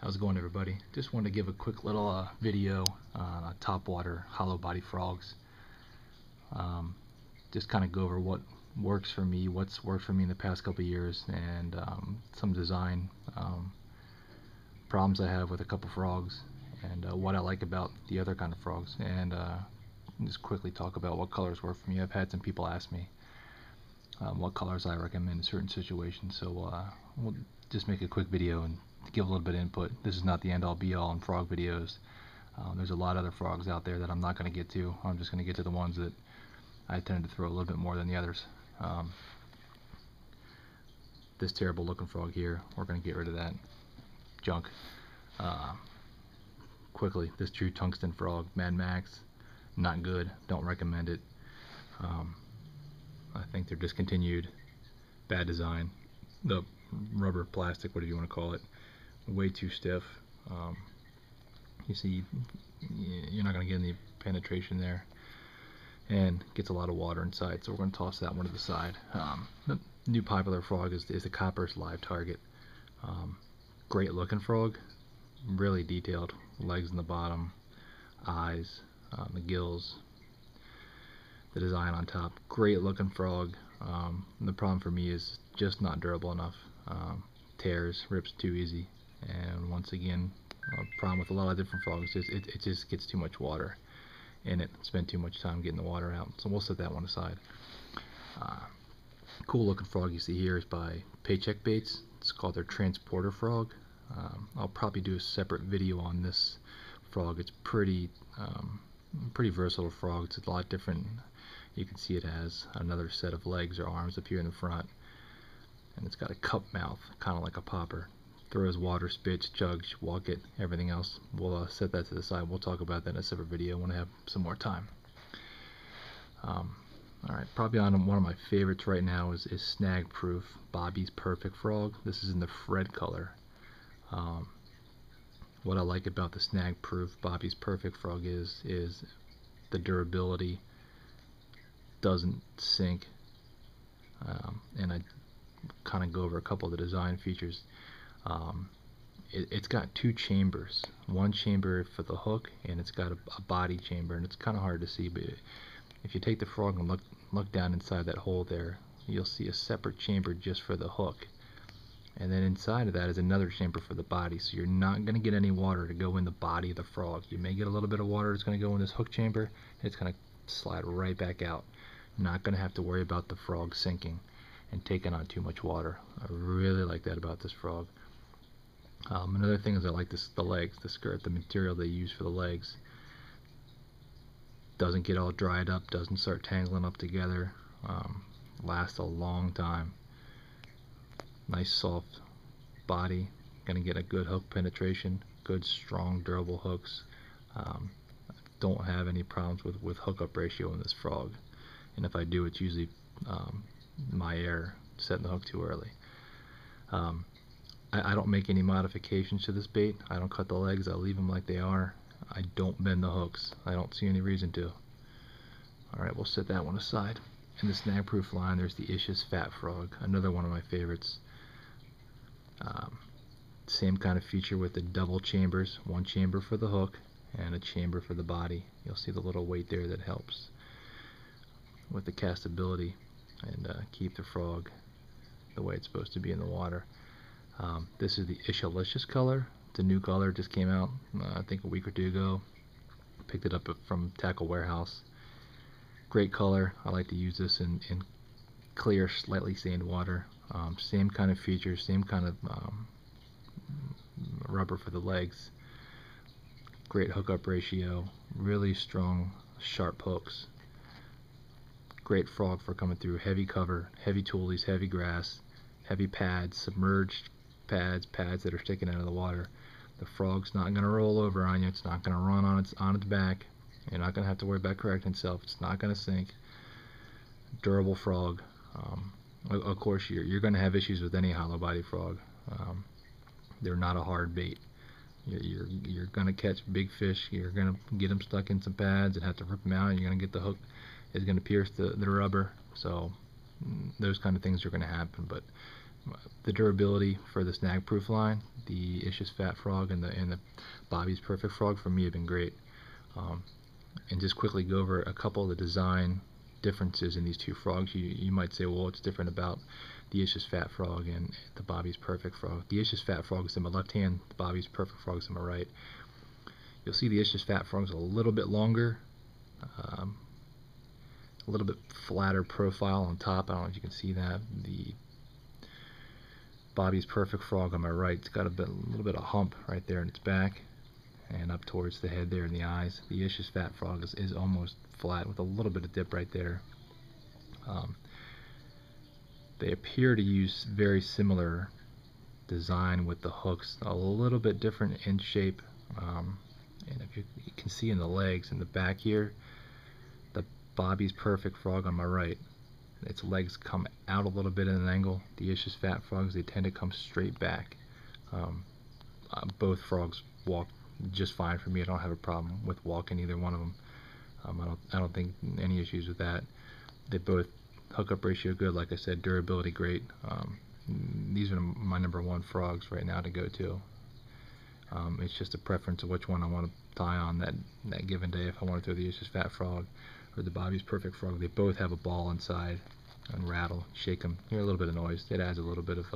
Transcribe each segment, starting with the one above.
How's it going, everybody? Just wanted to give a quick little video on topwater hollow body frogs. Just kind of go over what works for me, what's worked for me in the past couple of years, and some design problems I have with a couple frogs, and what I like about the other kind of frogs, and just quickly talk about what colors work for me. I've had some people ask me what colors I recommend in certain situations, so we'll just make a quick video and give a little bit of input. This is not the end all be all in frog videos. There's a lot of other frogs out there that I'm not going to get to. I'm just going to get to the ones that I tend to throw a little bit more than the others. This terrible looking frog here, we're going to get rid of that junk quickly. This true tungsten frog, Mad Max, not good, don't recommend it. I think they're discontinued, bad design, the rubber, plastic, whatever you want to call it, way too stiff. You see, you're not going to get any penetration there, and gets a lot of water inside, so we're going to toss that one to the side. The new popular frog is the Copper's Live Target. Great looking frog, really detailed, legs in the bottom, eyes, the gills, the design on top. Great looking frog. The problem for me is just not durable enough. Tears, rips too easy, and once again, a problem with a lot of different frogs is it just gets too much water in it. Spend too much time getting the water out, so we'll set that one aside. Cool looking frog you see here is by Paycheck Baits. It's called their Transporter Frog. I'll probably do a separate video on this frog. It's pretty versatile frog. It's a lot different. You can see it has another set of legs or arms up here in the front, and it's got a cup mouth, kind of like a popper. Throws water, spits, chugs, walk it, everything else. We'll set that to the side. We'll talk about that in a separate video when I have some more time. Alright, probably on one of my favorites right now is Snag Proof Bobby's Perfect Frog. This is in the Fred color. What I like about the Snag Proof Bobby's Perfect Frog is the durability. Doesn't sink, and I kind of go over a couple of the design features. It's got two chambers, one chamber for the hook, and it's got a body chamber, and it's kind of hard to see, but if you take the frog and look down inside that hole there, you'll see a separate chamber just for the hook, and then inside of that is another chamber for the body. So you're not going to get any water to go in the body of the frog. You may get a little bit of water that's going to go in this hook chamber, and it's going to slide right back out. Not going to have to worry about the frog sinking and taking on too much water. I really like that about this frog. Another thing is I like the legs, the skirt, the material they use for the legs. Doesn't get all dried up, doesn't start tangling up together. Lasts a long time. Nice soft body, gonna get a good hook penetration, good strong durable hooks. Don't have any problems with hookup ratio in this frog, and if I do, it's usually my error, setting the hook too early. I don't make any modifications to this bait. I don't cut the legs, I leave them like they are. I don't bend the hooks. I don't see any reason to. Alright, we'll set that one aside. In the Snag Proof line, there's the Ish's Fat Frog, another one of my favorites. Same kind of feature with the double chambers, one chamber for the hook and a chamber for the body. You'll see the little weight there that helps with the castability and keep the frog the way it's supposed to be in the water. This is the Ishalicious color. It's a new color, just came out I think a week or two ago. Picked it up from Tackle Warehouse. Great color. I like to use this in clear, slightly stained water. Same kind of features, same kind of rubber for the legs. Great hookup ratio, really strong, sharp hooks. Great frog for coming through heavy cover, heavy toolies, heavy grass, heavy pads, submerged pads that are sticking out of the water. The frog's not going to roll over on you. It's not going to run on its back. You're not going to have to worry about correcting itself. It's not going to sink. Durable frog. Of course, you're going to have issues with any hollow body frog. They're not a hard bait. You're going to catch big fish. You're going to get them stuck in some pads and have to rip them out. And you're going to get the hook is going to pierce the rubber. So those kind of things are going to happen. But the durability for the Snag Proof line, the Ish's Fat Frog and the Bobby's Perfect Frog, for me have been great. And just quickly go over a couple of the design differences in these two frogs. You might say, well, what's different about the Ish's Fat Frog and the Bobby's Perfect Frog? The Ish's Fat Frog is in my left hand, the Bobby's Perfect Frog is in my right. You'll see the Ish's Fat Frog is a little bit longer, a little bit flatter profile on top. I don't know if you can see that. The Bobby's Perfect Frog on my right, it's got a little bit of hump right there in its back and up towards the head there in the eyes. The Ish's Fat Frog is almost flat with a little bit of dip right there. They appear to use very similar design with the hooks, a little bit different in shape. And if you can see in the legs in the back here, the Bobby's Perfect Frog on my right, its legs come out a little bit at an angle. The Ish's Fat Frogs, they tend to come straight back. Both frogs walk just fine for me. I don't have a problem with walking either one of them. I don't think any issues with that. They both hookup ratio good, like I said, durability great. These are my #1 frogs right now to go to. It's just a preference of which one I want to tie on that given day. If I want to throw the Ish's Fat Frog or the Bobby's Perfect Frog, they both have a ball inside and rattle, shake them, hear a little bit of noise. It adds a little bit of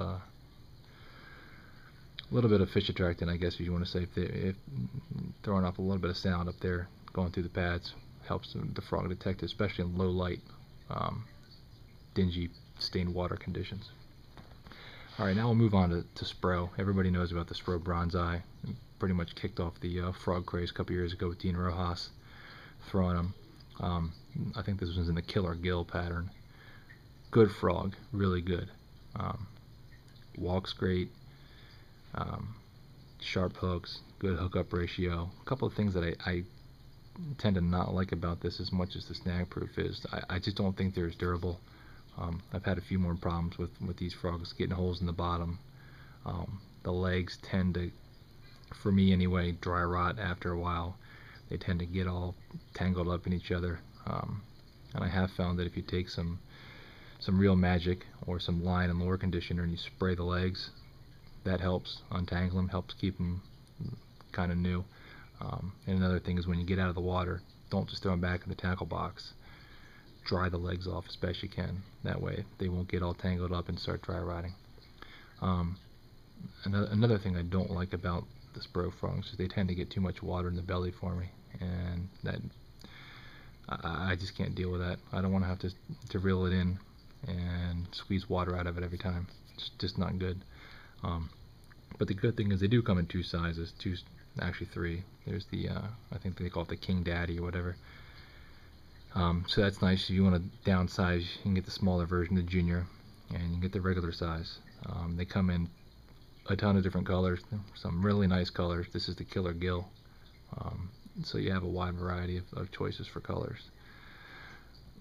fish attractant, I guess, if you want to say. If throwing off a little bit of sound up there going through the pads helps the frog detect it, especially in low light, dingy stained water conditions. Alright, now we'll move on to Spro. Everybody knows about the Spro Bronze Eye. Pretty much kicked off the frog craze a couple years ago with Dean Rojas throwing them. I think this was in the Killer Gill pattern. Good frog, really good. Walks great, sharp hooks, good hookup ratio. A couple of things that I tend to not like about this as much as the Snag Proof is. I just don't think they're as durable. I've had a few more problems with these frogs getting holes in the bottom. The legs tend to, for me anyway, dry rot after a while. They tend to get all tangled up in each other. And I have found that if you take some real magic or some line and lure conditioner and you spray the legs, that helps untangle them, helps keep them kind of new. And another thing is when you get out of the water, don't just throw them back in the tackle box. Dry the legs off as best you can. That way they won't get all tangled up and start dry rotting. Another thing I don't like about the Spro frogs is they tend to get too much water in the belly for me, and that I just can't deal with that. I don't want to have to reel it in and squeeze water out of it every time. It's just not good. But the good thing is they do come in two sizes, actually three. There's the I think they call it the King Daddy or whatever. So that's nice. If you want to downsize, you can get the smaller version, the Junior, and you can get the regular size. They come in a ton of different colors, some really nice colors. This is the Killer Gill. So you have a wide variety of choices for colors.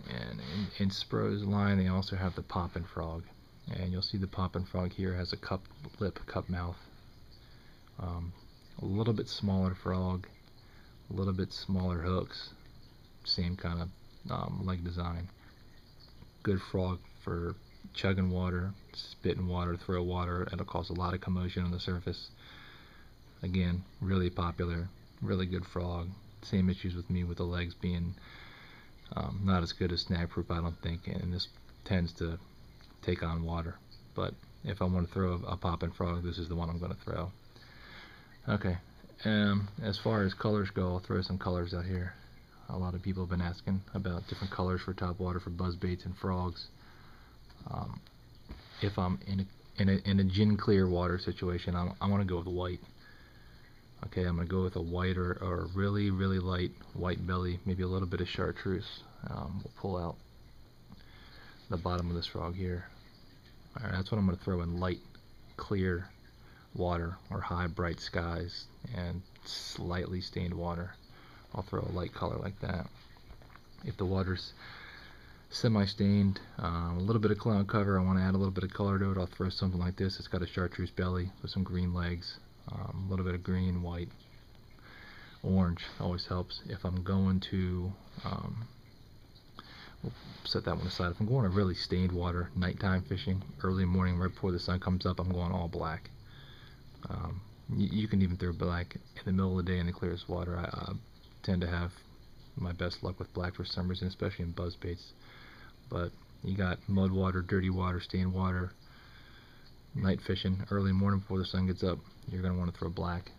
And in Spro's line, they also have the Poppin' Frog. And you'll see the Poppin' Frog here has a cup lip, cup mouth. A little bit smaller frog, a little bit smaller hooks, same kind of leg design. Good frog for chugging water, spitting water, throw water. It'll cause a lot of commotion on the surface. Again, really popular, really good frog. Same issues with me with the legs being not as good as Snag Proof, I don't think, and this tends to take on water. But if I want to throw a Poppin' Frog, this is the one I'm going to throw. Okay, as far as colors go, I'll throw some colors out here. A lot of people have been asking about different colors for topwater for buzzbaits and frogs. If I'm in a gin clear water situation, I want to go with white. Okay, I'm going to go with a white or really light white belly, maybe a little bit of chartreuse. We'll pull out the bottom of this frog here. Alright, that's what I'm going to throw in light, clear water or high bright skies and slightly stained water. I'll throw a light color like that. If the water's semi-stained, a little bit of cloud cover, I want to add a little bit of color to it, I'll throw something like this. It's got a chartreuse belly with some green legs, a little bit of green, white, orange always helps. If I'm going to set that one aside. If I'm going to really stained water, nighttime fishing, early morning, right before the sun comes up, I'm going all black. You can even throw black in the middle of the day in the clearest water. I tend to have my best luck with black for some reason, especially in buzz baits. But you got mud water, dirty water, stained water, night fishing, early morning before the sun gets up, you're going to want to throw black.